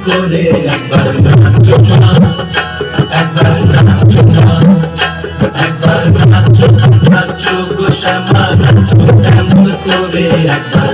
করে একবার নাচো না, একবার নাচো না, একবার নাচো, নাচো গো শ্যামা নাচো এমন করে একবার